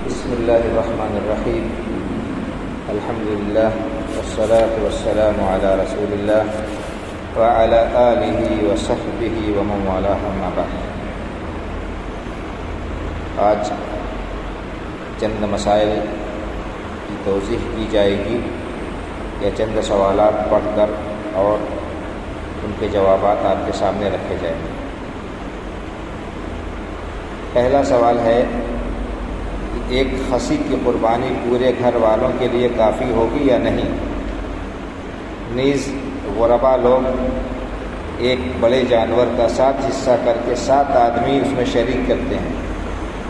بسم اللہ الرحمن الرحیم الحمد للہ والصلاة والسلام علی رسول اللہ وعلی آلہ وصحبہ ومن والاه اما بعد۔ آج چند مسائل کی توضیح کی جائے گی یا چند سوالات پڑھ کر اور ان کے جوابات آپ کے سامنے رکھے جائیں گے۔ پہلا سوال ہے کہ ایک خصی کی قربانی پورے گھر والوں کے لیے کافی ہوگی یا نہیں؟ نیز غربا لوگ ایک بڑے جانور کا 7 حصہ کر کے 7 آدمی اس میں شریک کرتے ہیں،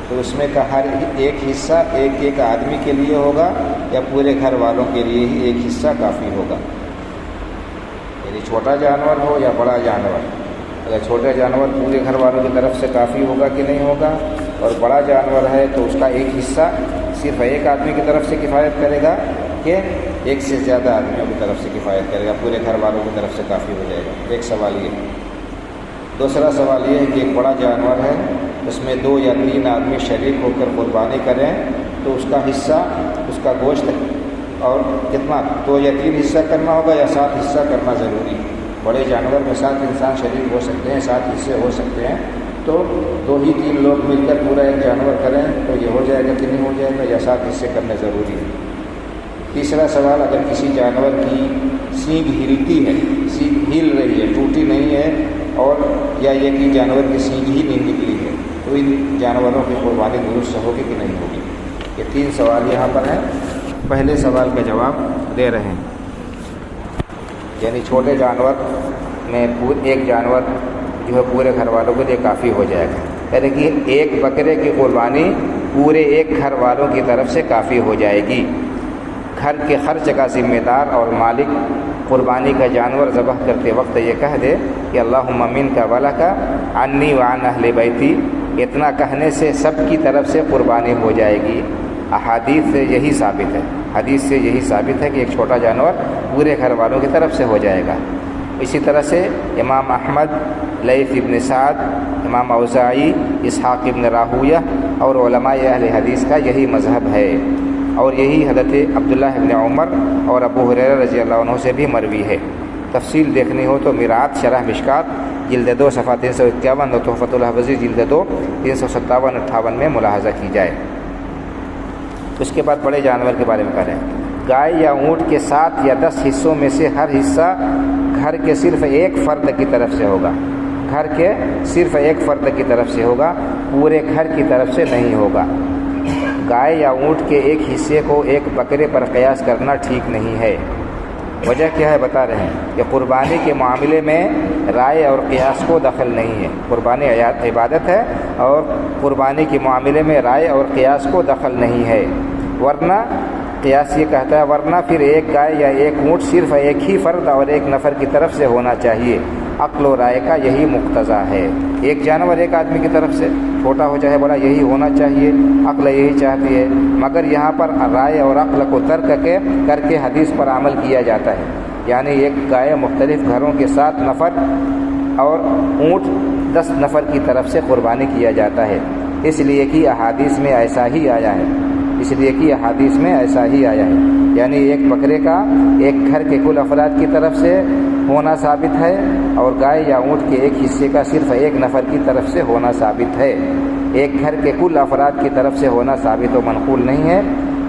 تو اس میں کا ہر ایک حصہ ایک آدمی کے لیے ہوگا یا پورے گھر والوں کے لیے ہی ایک حصہ کافی ہوگا؟ یعنی چھوٹا جانور ہو یا بڑا جانور، اگر چھوٹا جانور پورے گھر والوں کی طرف سے کافی ہوگا کہ نہیں ہوگا، اور بڑا جانور ہے تو اس کا ایک حصہ صرف ایک آدمی کی طرف سے کفایت کرے گا کہ ایک سے زیادہ آدمیوں کی طرف سے کفایت کرے گا، پورے گھر والوں کی طرف سے کافی ہو جائے گا؟ ایک سوال یہ ہے۔ دوسرا سوال یہ ہے کہ ایک بڑا جانور ہے، اس میں 2 یا 3 آدمی شریک ہو کر قربانی کریں تو اس کا حصہ، اس کا گوشت اور کتنا 2 یا 3 حصہ کرنا ہوگا یا 7 حصہ کرنا ضروری ہے؟ بڑے جانور میں 7 انسان شریک ہو سکتے ہیں، 7 حصے ہو سکتے ہیں، تو 2 ہی 3 لوگ مل کر پورا ایک جانور کریں تو یہ ہو جائے گا کہ نہیں ہو جائے گا، یا 7 حصے کرنے ضروری ہے؟ تیسرا سوال، اگر کسی جانور کی سینگ ہلتی ہے، سینگ ہل رہی ہے، ٹوٹی نہیں ہے، اور یا یہ کہ جانور کی سینگ ہی نہیں نکلی ہے، تو ان جانوروں کی قربانی درست ہوگی کہ نہیں ہوگی؟ یہ 3 سوال یہاں پر ہیں۔ پہلے سوال کا جواب دے رہے ہیں، یعنی چھوٹے جانور میں ایک جانور جو ہے پورے گھر والوں کے لیے کافی ہو جائے گا، یعنی کہ ایک بکرے کی قربانی پورے ایک گھر والوں کی طرف سے کافی ہو جائے گی۔ گھر کے خرچ کا ذمہ دار اور مالک قربانی کا جانور ذبح کرتے وقت یہ کہہ دے کہ اللہم منک ولک عنی وعن اہل بیتی، اتنا کہنے سے سب کی طرف سے قربانی ہو جائے گی۔ احادیث سے یہی ثابت ہے، حدیث سے یہی ثابت ہے کہ ایک چھوٹا جانور پورے گھر والوں کی طرف سے ہو جائے گا۔ اسی طرح سے امام احمد، لیث ابن سعد، امام اوزاعی، اسحاق ابن راہویہ اور علماء اہل حدیث کا یہی مذہب ہے، اور یہی حضرت عبداللہ ابن عمر اور ابو ہریرہ رضی اللہ عنہ سے بھی مروی ہے۔ تفصیل دیکھنی ہو تو میرات شرح مشکات جلد 2 صفحہ 351 اور تحفۃ الحفظی جلد 2 357-58 میں ملاحظہ کی جائے۔ اس کے بعد بڑے جانور کے بارے میں کہہ رہے ہیں، گائے یا اونٹ کے 7 یا 10 حصوں میں سے ہر حصہ گھر کے صرف ایک فرد کی طرف سے ہوگا، گھر کے صرف ایک فرد کی طرف سے ہوگا، پورے گھر کی طرف سے نہیں ہوگا۔ گائے یا اونٹ کے ایک حصے کو ایک بکرے پر قیاس کرنا ٹھیک نہیں ہے۔ وجہ کیا ہے بتا رہے ہیں کہ قربانی کے معاملے میں رائے اور قیاس کو دخل نہیں ہے۔ قربانی عبادت ہے اور قربانی کے معاملے میں رائے اور قیاس کو دخل نہیں ہے، ورنہ قیاس یہ کہتا ہے ورنہ پھر ایک گائے یا ایک اونٹ صرف ایک ہی فرد اور ایک نفر کی طرف سے ہونا چاہیے۔ عقل و رائے کا یہی مقتضا ہے، ایک جانور ایک آدمی کی طرف سے، چھوٹا ہو چاہے بڑا، یہی ہونا چاہیے، عقل یہی چاہتی ہے، مگر یہاں پر رائے اور عقل کو ترک کر کے حدیث پر عمل کیا جاتا ہے، یعنی ایک گائے مختلف گھروں کے 7 نفر اور اونٹ 10 نفر کی طرف سے قربانی کیا جاتا ہے، اس لیے کہ احادیث میں ایسا ہی آیا ہے، یعنی ایک بکرے کا ایک گھر کے کل افراد کی طرف سے ہونا ثابت ہے، اور گائے یا اونٹ کے ایک حصے کا صرف ایک نفر کی طرف سے ہونا ثابت ہے۔ ایک گھر کے کل افراد کی طرف سے ہونا ثابت و منقول نہیں ہے،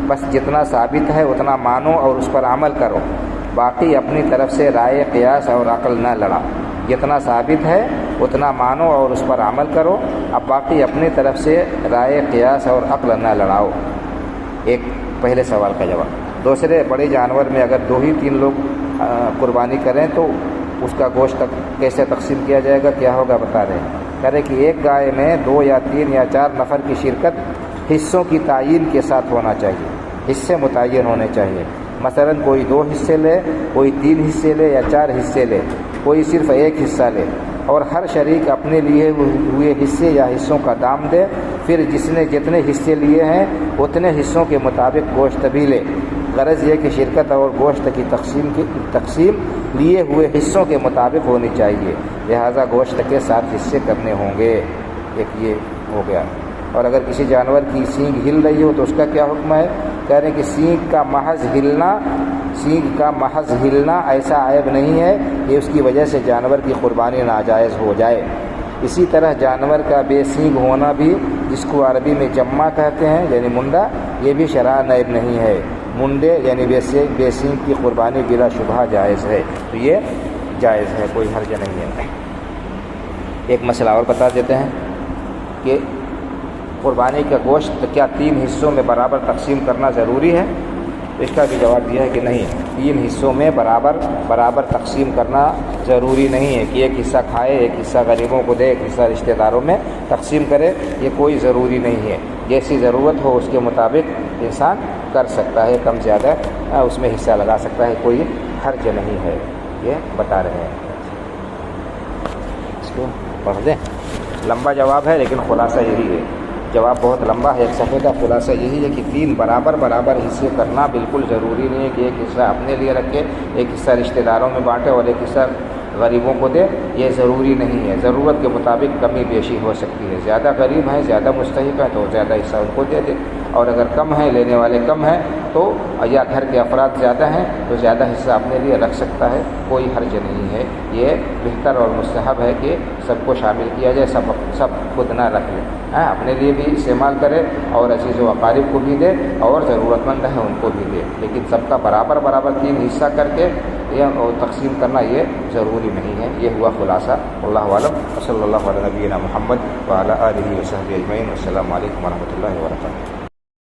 بس جتنا ثابت ہے اتنا مانو اور اس پر عمل کرو، باقی اپنی طرف سے رائے، قیاس اور عقل نہ لڑا۔ جتنا ثابت ہے اتنا مانو اور اس پر عمل کرو، اب باقی اپنی طرف سے رائے، قیاس اور عقل نہ لڑاؤ۔ ایک پہلے سوال کا جواب۔ دوسرے، بڑے جانور میں اگر 2 ہی 3 لوگ قربانی کریں تو اس کا گوشت کیسے تقسیم کیا جائے گا، کیا ہوگا بتا رہے ہیں۔ کہہ رہے کہ ایک گائے میں 2 یا 3 یا 4 نفر کی شرکت حصوں کی تعیین کے ساتھ ہونا چاہیے، حصے متعین ہونے چاہیے۔ مثلا کوئی 2 حصے لے، کوئی 3 حصے لے یا 4 حصے لے، کوئی صرف ایک حصہ لے، اور ہر شریک اپنے لیے ہوئے حصے یا حصوں کا دام دے، پھر جس نے جتنے حصے لیے ہیں اتنے حصوں کے مطابق گوشت بھی لے۔ غرض یہ کہ شرکت اور گوشت کی تقسیم لیے ہوئے حصوں کے مطابق ہونی چاہیے، لہذا گوشت کے 7 حصے کرنے ہوں گے۔ ایک یہ ہو گیا۔ اور اگر کسی جانور کی سینگ ہل رہی ہو تو اس کا کیا حکم ہے؟ کہہ رہے ہیں کہ سینگ کا محض ہلنا ایسا عیب نہیں ہے کہ اس کی وجہ سے جانور کی قربانی ناجائز ہو جائے۔ اسی طرح جانور کا بے سینگ ہونا بھی، جس کو عربی میں جمع کہتے ہیں یعنی منڈا، یہ بھی شرعاً عیب نہیں ہے۔ منڈے یعنی بے سینگ کی قربانی بلا شبہ جائز ہے، تو یہ جائز ہے، کوئی حرج نہیں ہے۔ ایک مسئلہ اور بتا دیتے ہیں کہ قربانی کا گوشت کیا 3 حصوں میں برابر تقسیم کرنا ضروری ہے؟ اس کا بھی جواب دیا ہے کہ نہیں، 3 حصوں میں برابر تقسیم کرنا ضروری نہیں ہے کہ ایک حصہ کھائے، ایک حصہ غریبوں کو دے، ایک حصہ رشتہ داروں میں تقسیم کرے، یہ کوئی ضروری نہیں ہے۔ جیسی ضرورت ہو اس کے مطابق انسان کر سکتا ہے، کم زیادہ اس میں حصہ لگا سکتا ہے، کوئی حرج نہیں ہے، یہ بتا رہے ہیں۔ اس کو پڑھ دیں، لمبا جواب ہے لیکن خلاصہ یہی ہے، جواب بہت لمبا ہے، ایک صفحے کا خلاصہ یہی ہے کہ 3 برابر حصے کرنا بالکل ضروری نہیں ہے کہ ایک حصہ اپنے لیے رکھے، ایک حصہ رشتہ داروں میں بانٹے اور ایک حصہ غریبوں کو دے، یہ ضروری نہیں ہے۔ ضرورت کے مطابق کمی بیشی ہو سکتی ہے، زیادہ غریب ہیں، زیادہ مستحق ہیں تو زیادہ حصہ ان کو دے دے، اور اگر کم ہیں، لینے والے کم ہیں تو یا گھر کے افراد زیادہ ہیں تو زیادہ حصہ اپنے لیے رکھ سکتا ہے، کوئی حرج نہیں ہے۔ یہ بہتر اور مستحب ہے کہ سب کو شامل کیا جائے، سب خود نہ رکھ لیں، اپنے لیے بھی استعمال کرے اور عزیز و اقارب کو بھی دے اور ضرورت مند ہیں ان کو بھی دے، لیکن سب کا برابر 3 حصہ کر کے تقسیم کرنا یہ ضروری نہیں ہے۔ یہ ہوا خلاصہ، اللہ عالم، صلی اللہ علیہ نبینا محمد وعلی آلہ وصحبہ اجمعین۔ السلام علیکم ورحمۃ اللہ وبرکاتہ۔